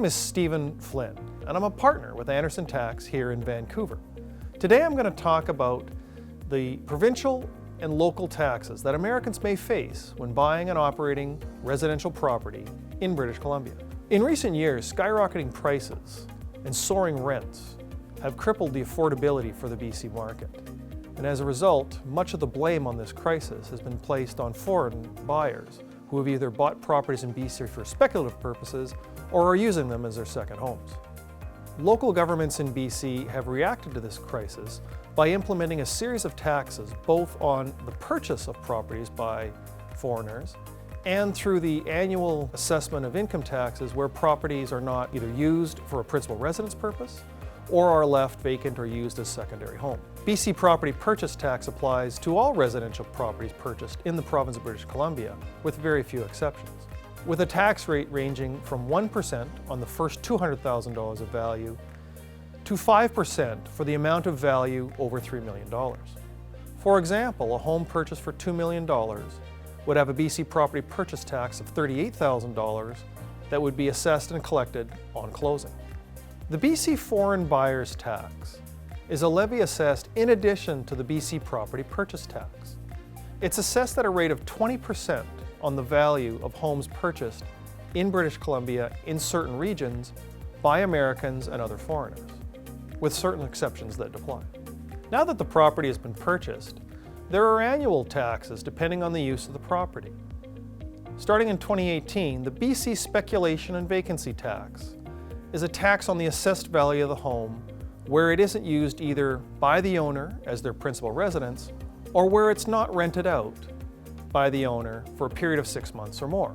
name is Steven Flynn, and I'm a partner with Andersen Tax here in Vancouver. Today I'm going to talk about the provincial and local taxes that Americans may face when buying and operating residential property in British Columbia. In recent years, skyrocketing prices and soaring rents have crippled the affordability for the BC market. And as a result, much of the blame on this crisis has been placed on foreign buyers who have either bought properties in BC for speculative purposes or are using them as their second homes. Local governments in BC have reacted to this crisis by implementing a series of taxes both on the purchase of properties by foreigners and through the annual assessment of income taxes where properties are not either used for a principal residence purpose or are left vacant or used as secondary home. BC property purchase tax applies to all residential properties purchased in the province of British Columbia, with very few exceptions, with a tax rate ranging from 1% on the first $200,000 of value to 5% for the amount of value over $3 million. For example, a home purchased for $2 million would have a BC property purchase tax of $38,000 that would be assessed and collected on closing. The BC Foreign Buyers Tax is a levy assessed in addition to the BC Property Purchase Tax. It's assessed at a rate of 20% on the value of homes purchased in British Columbia in certain regions by Americans and other foreigners, with certain exceptions that apply. Now that the property has been purchased, there are annual taxes depending on the use of the property. Starting in 2018, the BC Speculation and Vacancy Tax is a tax on the assessed value of the home where it isn't used either by the owner as their principal residence or where it's not rented out by the owner for a period of 6 months or more.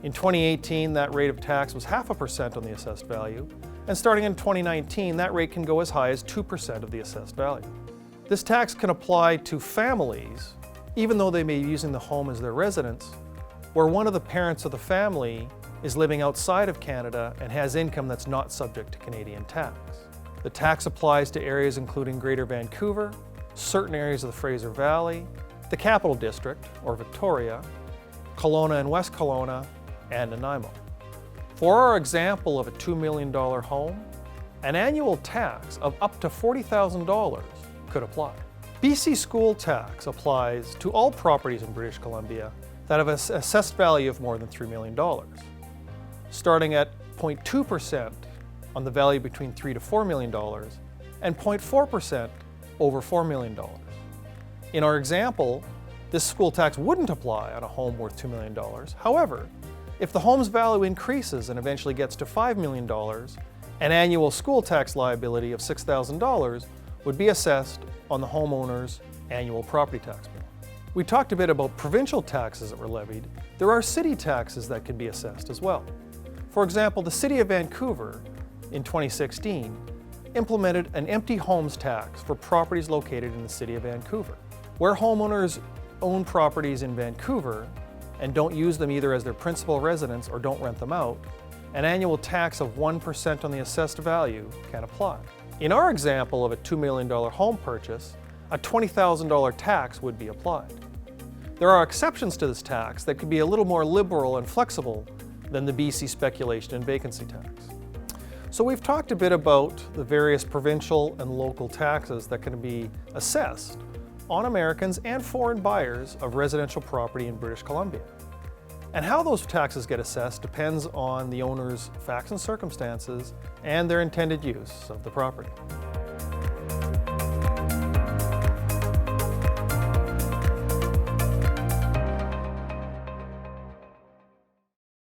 In 2018, that rate of tax was 0.5% on the assessed value, and starting in 2019, that rate can go as high as 2% of the assessed value. This tax can apply to families, even though they may be using the home as their residence, where one of the parents of the family is living outside of Canada and has income that's not subject to Canadian tax. The tax applies to areas including Greater Vancouver, certain areas of the Fraser Valley, the Capital District, or Victoria, Kelowna and West Kelowna, and Nanaimo. For our example of a $2 million home, an annual tax of up to $40,000 could apply. BC school tax applies to all properties in British Columbia that have an assessed value of more than $3 million, starting at 0.2% on the value between $3 to $4 million and 0.4% over $4 million. In our example, this school tax wouldn't apply on a home worth $2 million. However, if the home's value increases and eventually gets to $5 million, an annual school tax liability of $6,000 would be assessed on the homeowner's annual property tax bill. We talked a bit about provincial taxes that were levied. There are city taxes that can be assessed as well. For example, the City of Vancouver in 2016 implemented an empty homes tax for properties located in the City of Vancouver. Where homeowners own properties in Vancouver and don't use them either as their principal residence or don't rent them out, an annual tax of 1% on the assessed value can apply. In our example of a $2 million home purchase, a $20,000 tax would be applied. There are exceptions to this tax that could be a little more liberal and flexible than the BC Speculation and Vacancy Tax. So we've talked a bit about the various provincial and local taxes that can be assessed on Americans and foreign buyers of residential property in British Columbia. And how those taxes get assessed depends on the owner's facts and circumstances and their intended use of the property.